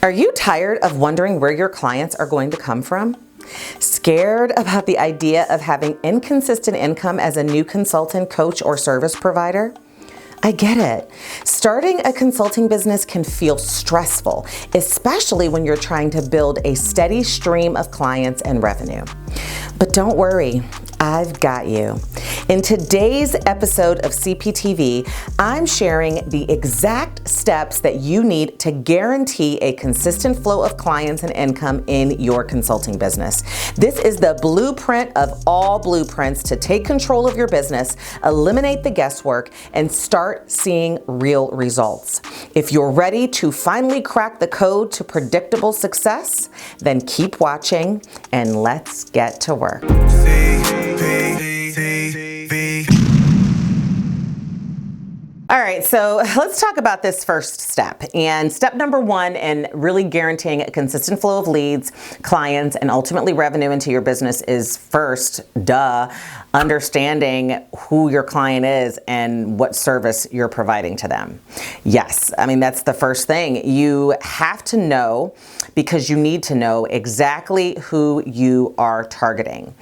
Are you tired of wondering where your clients are going to come from? Scared about the idea of having inconsistent income as a new consultant, coach, or service provider? I get it. Starting a consulting business can feel stressful, especially when you're trying to build a steady stream of clients and revenue. But don't worry, I've got you. In today's episode of CPTV, I'm sharing the exact steps that you need to guarantee a consistent flow of clients and income in your consulting business. This is the blueprint of all blueprints to take control of your business, eliminate the guesswork, and start seeing real results. If you're ready to finally crack the code to predictable success, then keep watching and let's get to work. All right, so let's talk about this first step. And step number one in really guaranteeing a consistent flow of leads, clients, and ultimately revenue into your business is first, understanding who your client is and what service you're providing to them. Yes, I mean, that's the first thing. You have to know, because you need to know exactly who you are targeting.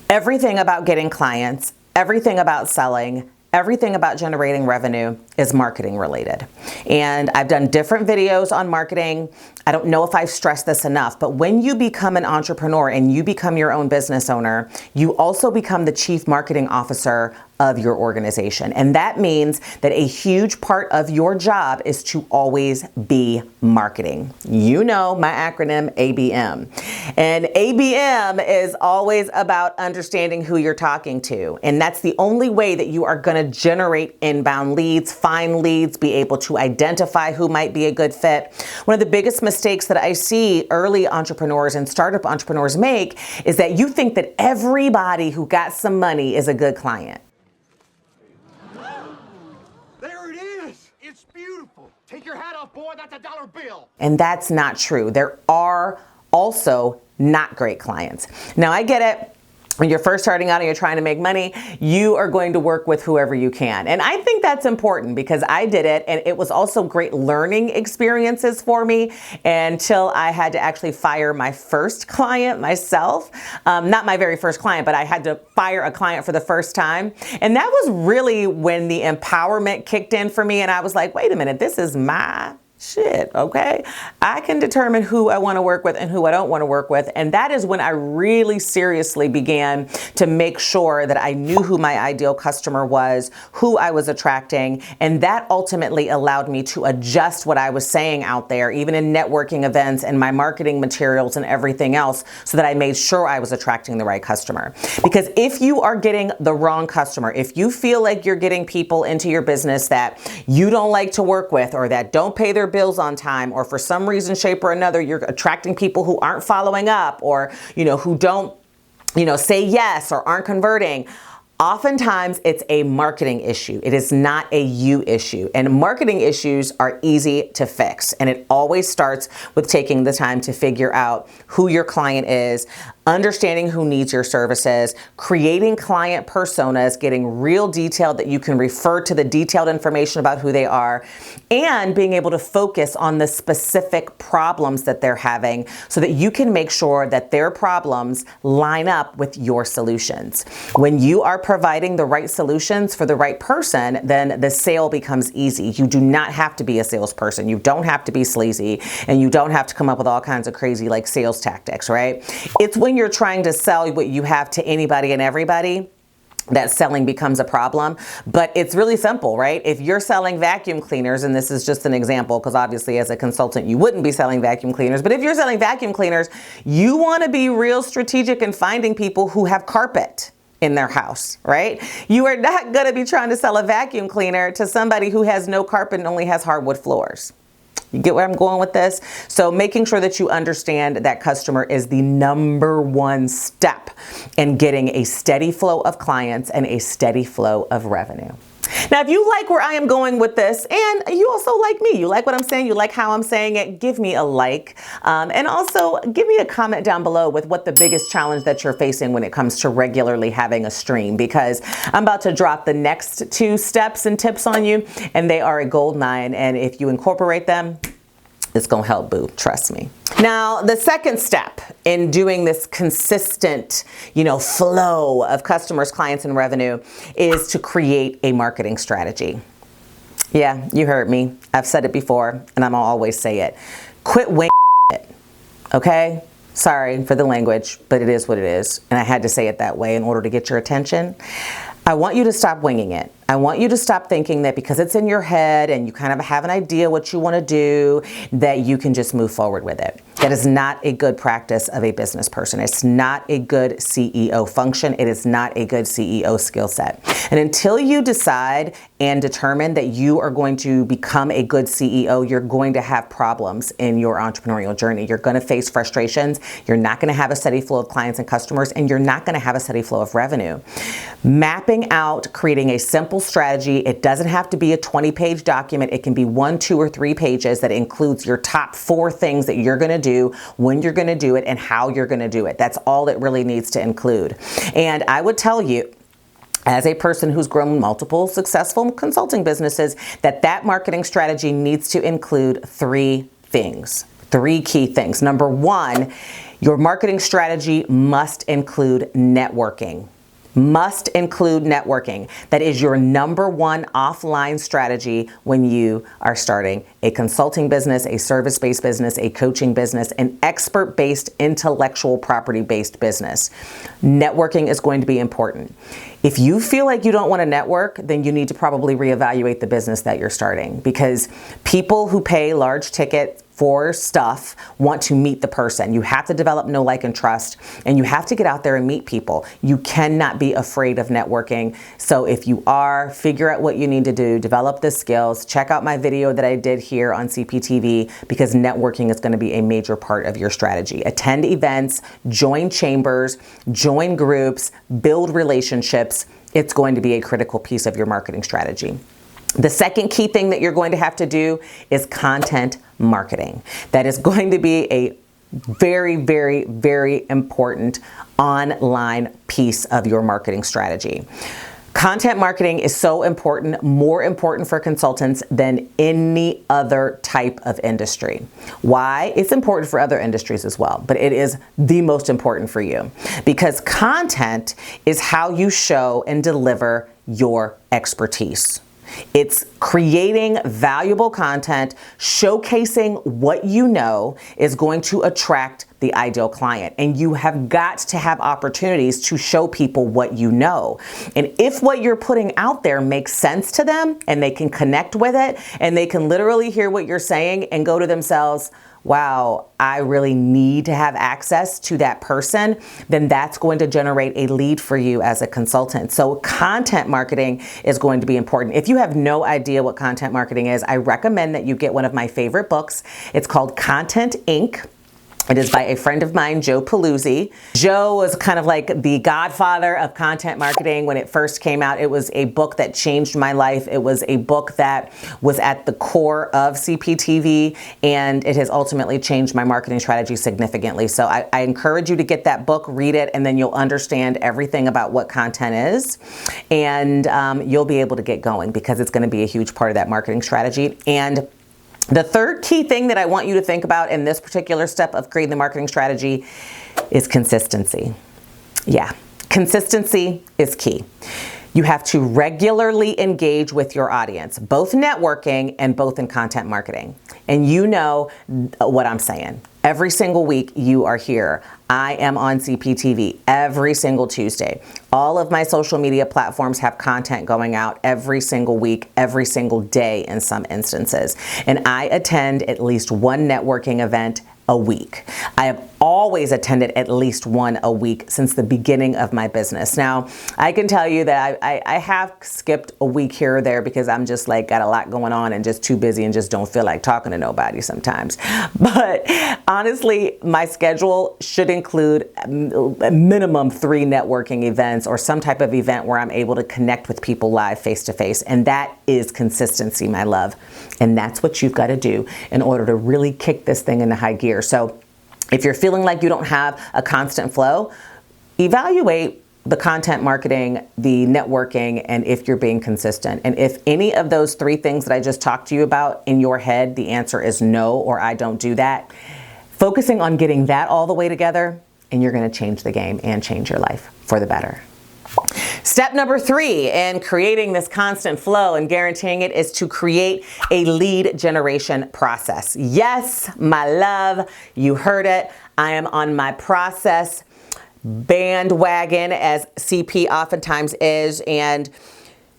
Everything about getting clients, everything about selling, everything about generating revenue is marketing related. And I've done different videos on marketing. I don't know if I've stressed this enough, but when you become an entrepreneur and you become your own business owner, you also become the chief marketing officer of your organization. And that means that a huge part of your job is to always be marketing. You know my acronym ABM. And ABM is always about understanding who you're talking to. And that's the only way that you are going to generate inbound leads, find leads, be able to identify who might be a good fit. One of the biggest mistakes that I see early entrepreneurs and startup entrepreneurs make is that you think that everybody who got some money is a good client. Take your hat off, boy, that's a dollar bill. And that's not true. There are also not great clients. Now, I get it. When you're first starting out and you're trying to make money, you are going to work with whoever you can. And I think that's important because I did it, and it was also great learning experiences for me until I had to actually fire my first client myself. Not my very first client, but I had to fire a client for the first time. And that was really when the empowerment kicked in for me. And I was like, wait a minute, this is my shit, okay? I can determine who I want to work with and who I don't want to work with. And that is when I really seriously began to make sure that I knew who my ideal customer was, who I was attracting. And that ultimately allowed me to adjust what I was saying out there, even in networking events and my marketing materials and everything else, so that I made sure I was attracting the right customer. Because if you are getting the wrong customer, if you feel like you're getting people into your business that you don't like to work with or that don't pay their bills on time, or for some reason, shape or another, you're attracting people who aren't following up, or, who don't, say yes or aren't converting. Oftentimes it's a marketing issue. It is not a you issue. And marketing issues are easy to fix. And it always starts with taking the time to figure out who your client is, understanding who needs your services, creating client personas, getting real detailed that you can refer to the detailed information about who they are, and being able to focus on the specific problems that they're having so that you can make sure that their problems line up with your solutions. When you are providing the right solutions for the right person, then the sale becomes easy. You do not have to be a salesperson. You don't have to be sleazy, and you don't have to come up with all kinds of crazy sales tactics, right? It's when you're trying to sell what you have to anybody and everybody that selling becomes a problem. But it's really simple, right? If you're selling vacuum cleaners, and this is just an example, because obviously as a consultant, you wouldn't be selling vacuum cleaners. But if you're selling vacuum cleaners, you want to be real strategic in finding people who have carpet in their house, right? You are not going to be trying to sell a vacuum cleaner to somebody who has no carpet and only has hardwood floors. You get where I'm going with this? So making sure that you understand that customer is the number one step in getting a steady flow of clients and a steady flow of revenue. Now, if you like where I am going with this, and you also like me, you like what I'm saying, you like how I'm saying it, give me a like. And also give me a comment down below with what the biggest challenge that you're facing when it comes to regularly having a stream, because I'm about to drop the next 2 steps and tips on you, and they are a gold mine. And if you incorporate them, it's going to help, boo. Trust me. Now, the second step in doing this consistent, flow of customers, clients, and revenue is to create a marketing strategy. Yeah, you heard me. I've said it before, and I'm going to always say it. Quit winging it, okay? Sorry for the language, but it is what it is. And I had to say it that way in order to get your attention. I want you to stop winging it. I want you to stop thinking that because it's in your head and you kind of have an idea what you want to do, that you can just move forward with it. That is not a good practice of a business person. It's not a good CEO function. It is not a good CEO skill set. And until you decide and determine that you are going to become a good CEO, you're going to have problems in your entrepreneurial journey. You're going to face frustrations. You're not going to have a steady flow of clients and customers, and you're not going to have a steady flow of revenue. Mapping out, creating a simple strategy. It doesn't have to be a 20-page document. It can be 1, 2, or 3 pages that includes your top 4 things that you're going to do, when you're going to do it, and how you're going to do it. That's all it really needs to include. And I would tell you, as a person who's grown multiple successful consulting businesses, that marketing strategy needs to include 3 things, 3 key things. Number 1, your marketing strategy must include networking. Must include networking. That is your number 1 offline strategy when you are starting a consulting business, a service-based business, a coaching business, an expert-based, intellectual property-based business. Networking is going to be important. If you feel like you don't want to network, then you need to probably reevaluate the business that you're starting, because people who pay large ticket for stuff want to meet the person. You have to develop know, like, and trust, and you have to get out there and meet people. You cannot be afraid of networking. So if you are, figure out what you need to do, develop the skills, check out my video that I did here on CPTV, because networking is going to be a major part of your strategy. Attend events, join chambers, join groups, build relationships. It's going to be a critical piece of your marketing strategy. The second key thing that you're going to have to do is content marketing. That is going to be a very, very, very important online piece of your marketing strategy. Content marketing is so important, more important for consultants than any other type of industry. Why? It's important for other industries as well, but it is the most important for you, because content is how you show and deliver your expertise. It's creating valuable content, showcasing what you know is going to attract the ideal client. And you have got to have opportunities to show people what you know. And if what you're putting out there makes sense to them and they can connect with it and they can literally hear what you're saying and go to themselves, wow, I really need to have access to that person, then that's going to generate a lead for you as a consultant. So content marketing is going to be important. If you have no idea what content marketing is, I recommend that you get one of my favorite books. It's called Content Inc. It is by a friend of mine, Joe Paluzzi. Joe was kind of like the godfather of content marketing when it first came out. It was a book that changed my life. It was a book that was at the core of CPTV, and it has ultimately changed my marketing strategy significantly. So I encourage you to get that book, read it, and then you'll understand everything about what content is. And you'll be able to get going, because it's going to be a huge part of that marketing strategy. And the third key thing that I want you to think about in this particular step of creating the marketing strategy is consistency. Yeah, consistency is key. You have to regularly engage with your audience, both networking and both in content marketing. And you know what I'm saying. Every single week you are here. I am on CPTV every single Tuesday. All of my social media platforms have content going out every single week, every single day in some instances. And I attend at least one networking event a week. I have always attended at least one a week since the beginning of my business. Now, I can tell you that I have skipped a week here or there because I'm just like got a lot going on and just too busy and just don't feel like talking to nobody sometimes. But honestly, my schedule should include a minimum 3 networking events or some type of event where I'm able to connect with people live face to face. And that is consistency, my love. And that's what you've got to do in order to really kick this thing into high gear. So if you're feeling like you don't have a constant flow, evaluate the content marketing, the networking, and if you're being consistent. And if any of those three things that I just talked to you about in your head, the answer is no, or I don't do that, focusing on getting that all the way together, and you're going to change the game and change your life for the better. Step number 3 in creating this constant flow and guaranteeing it is to create a lead generation process. Yes, my love, you heard it. I am on my process bandwagon, as CP oftentimes is, and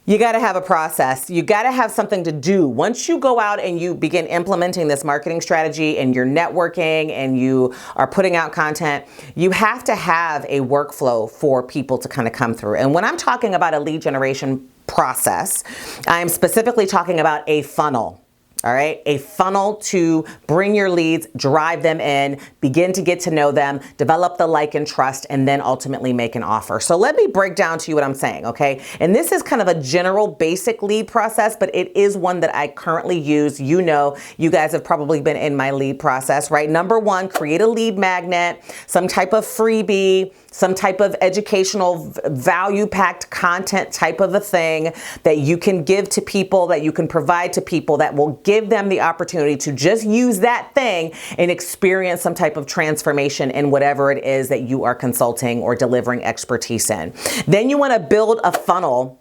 you got to have a process. You got to have something to do. Once you go out and you begin implementing this marketing strategy and you're networking and you are putting out content, you have to have a workflow for people to kind of come through. And when I'm talking about a lead generation process, I'm specifically talking about a funnel. All right, a funnel to bring your leads, drive them in, begin to get to know them, develop the like and trust, and then ultimately make an offer. So let me break down to you what I'm saying, okay? And this is kind of a general basic lead process, but it is one that I currently use. You know, you guys have probably been in my lead process, right? Number 1, create a lead magnet, some type of freebie, some type of educational value-packed content type of a thing that you can give to people, that you can provide to people, that will give them the opportunity to just use that thing and experience some type of transformation in whatever it is that you are consulting or delivering expertise in. Then you want to build a funnel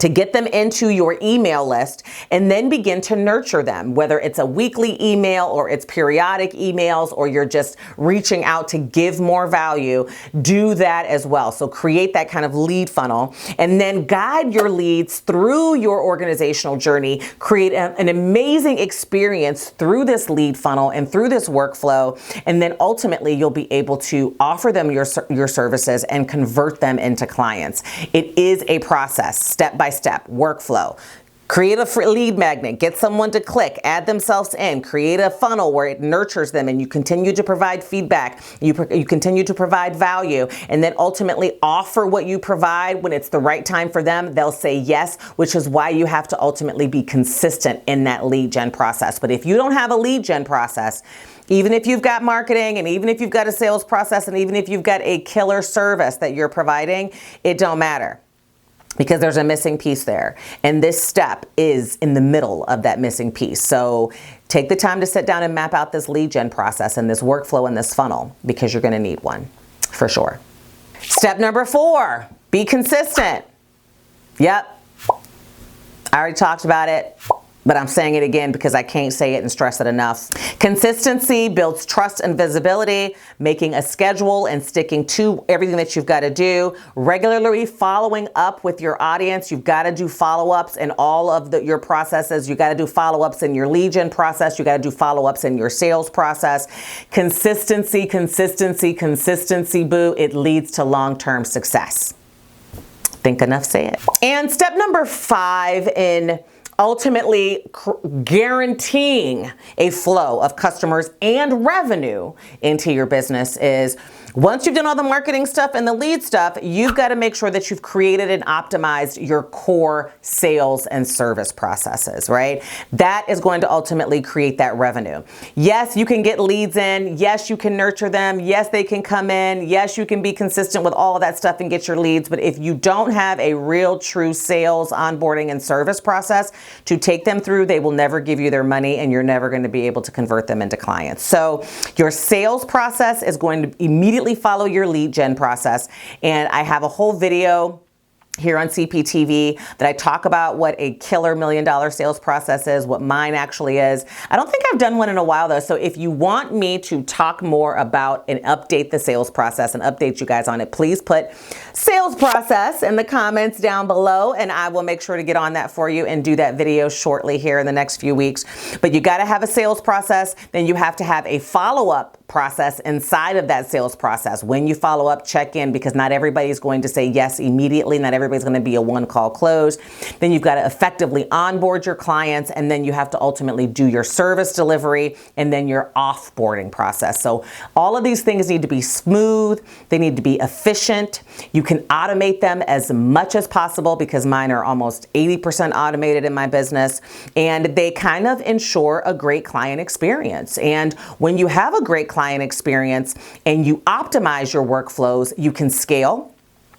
to get them into your email list and then begin to nurture them, whether it's a weekly email or it's periodic emails or you're just reaching out to give more value. Do that as well. So create that kind of lead funnel and then guide your leads through your organizational journey. Create an amazing experience through this lead funnel and through this workflow. And then ultimately you'll be able to offer them your services and convert them into clients. It is a process, step by step workflow. Create a free lead magnet, get someone to click, add themselves in, create a funnel where it nurtures them and you continue to provide feedback, you continue to provide value, and then ultimately offer what you provide when it's the right time for them. They'll say yes, which is why you have to ultimately be consistent in that lead gen process. But if you don't have a lead gen process, even if you've got marketing and even if you've got a sales process and even if you've got a killer service that you're providing, it don't matter. Because there's a missing piece there. And this step is in the middle of that missing piece. So take the time to sit down and map out this lead gen process and this workflow and this funnel because you're gonna need one for sure. Step number 4, be consistent. Yep, I already talked about it, but I'm saying it again because I can't say it and stress it enough. Consistency builds trust and visibility, making a schedule and sticking to everything that you've got to do. Regularly following up with your audience. You've got to do follow-ups in all of your processes. You got to do follow-ups in your lead gen process. You got to do follow-ups in your sales process. Consistency, consistency, consistency, boo. It leads to long-term success. Think enough, say it. And step number 5 in ultimately guaranteeing a flow of customers and revenue into your business is once you've done all the marketing stuff and the lead stuff, you've got to make sure that you've created and optimized your core sales and service processes, right? That is going to ultimately create that revenue. Yes, you can get leads in. Yes, you can nurture them. Yes, they can come in. Yes, you can be consistent with all of that stuff and get your leads. But if you don't have a real true sales, onboarding, and service process to take them through, they will never give you their money and you're never going to be able to convert them into clients. So your sales process is going to immediately follow your lead gen process. And I have a whole video here on CPTV that I talk about what a killer $1 million sales process is, what mine actually is. I don't think I've done one in a while though. So if you want me to talk more about and update the sales process and update you guys on it, please put sales process in the comments down below and I will make sure to get on that for you and do that video shortly here in the next few weeks. But you got to have a sales process, then you have to have a follow-up process inside of that sales process. When you follow up, check in because not everybody's going to say yes immediately. Not everybody's going to be a one-call close. Then you've got to effectively onboard your clients and then you have to ultimately do your service delivery and then your offboarding process. So all of these things need to be smooth. They need to be efficient. You can automate them as much as possible because mine are almost 80% automated in my business and they kind of ensure a great client experience. And when you have a great client experience and you optimize your workflows, you can scale.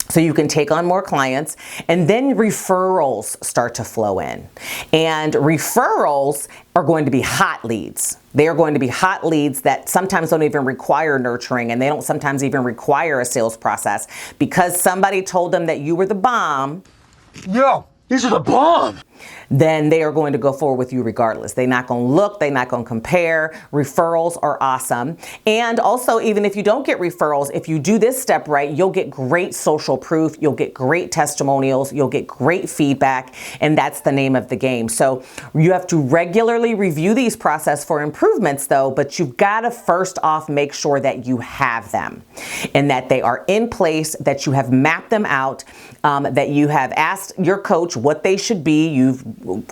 so you can take on more clients, and then referrals start to flow in. And referrals are going to be hot leads. They are going to be hot leads that sometimes don't even require nurturing, and they don't sometimes even require a sales process, because somebody told them that you were the bomb. Yo, this is a bomb. Then they are going to go forward with you regardless. They're not going to look, they're not going to compare. Referrals are awesome. And also, even if you don't get referrals, if you do this step right, you'll get great social proof, you'll get great testimonials, you'll get great feedback, and that's the name of the game. So you have to regularly review these processes for improvements though, but you've got to first off make sure that you have them and that they are in place, that you have mapped them out, that you have asked your coach what they should be. You've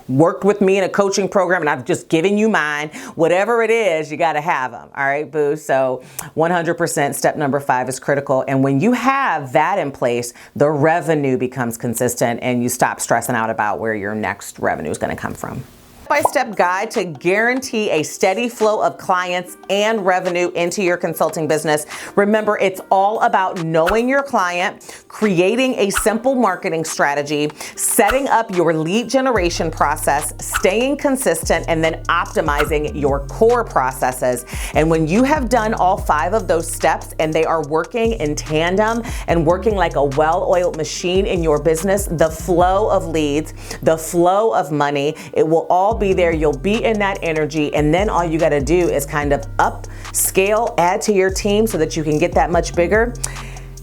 worked with me in a coaching program and I've just given you mine. Whatever it is, you got to have them. All right, boo. So 100% step number 5 is critical. And when you have that in place, the revenue becomes consistent and you stop stressing out about where your next revenue is going to come from. Step-by-step guide to guarantee a steady flow of clients and revenue into your consulting business. Remember, it's all about knowing your client, creating a simple marketing strategy, setting up your lead generation process, staying consistent, and then optimizing your core processes. And when you have done all 5 of those steps and they are working in tandem and working like a well-oiled machine in your business, the flow of leads, the flow of money, it will all be there. You'll be in that energy, and then all you got to do is kind of upscale, add to your team so that you can get that much bigger.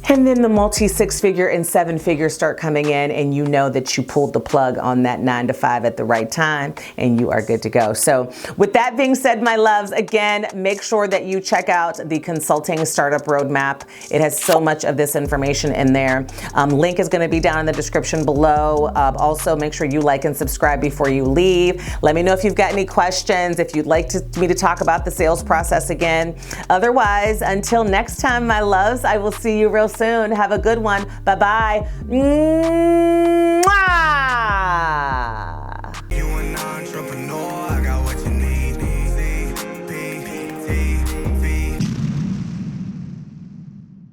And then the multi 6-figure and 7-figure start coming in, and you know that you pulled the plug on that 9 to 5 at the right time, and you are good to go. So with that being said, my loves, again, make sure that you check out the Consulting Startup Roadmap. It has so much of this information in there. Link is going to be down in the description below. Also, make sure you like and subscribe before you leave. Let me know if you've got any questions, if you'd like me to talk about the sales process again. Otherwise, until next time, my loves, I will see you real soon. Have a good one. Bye-bye.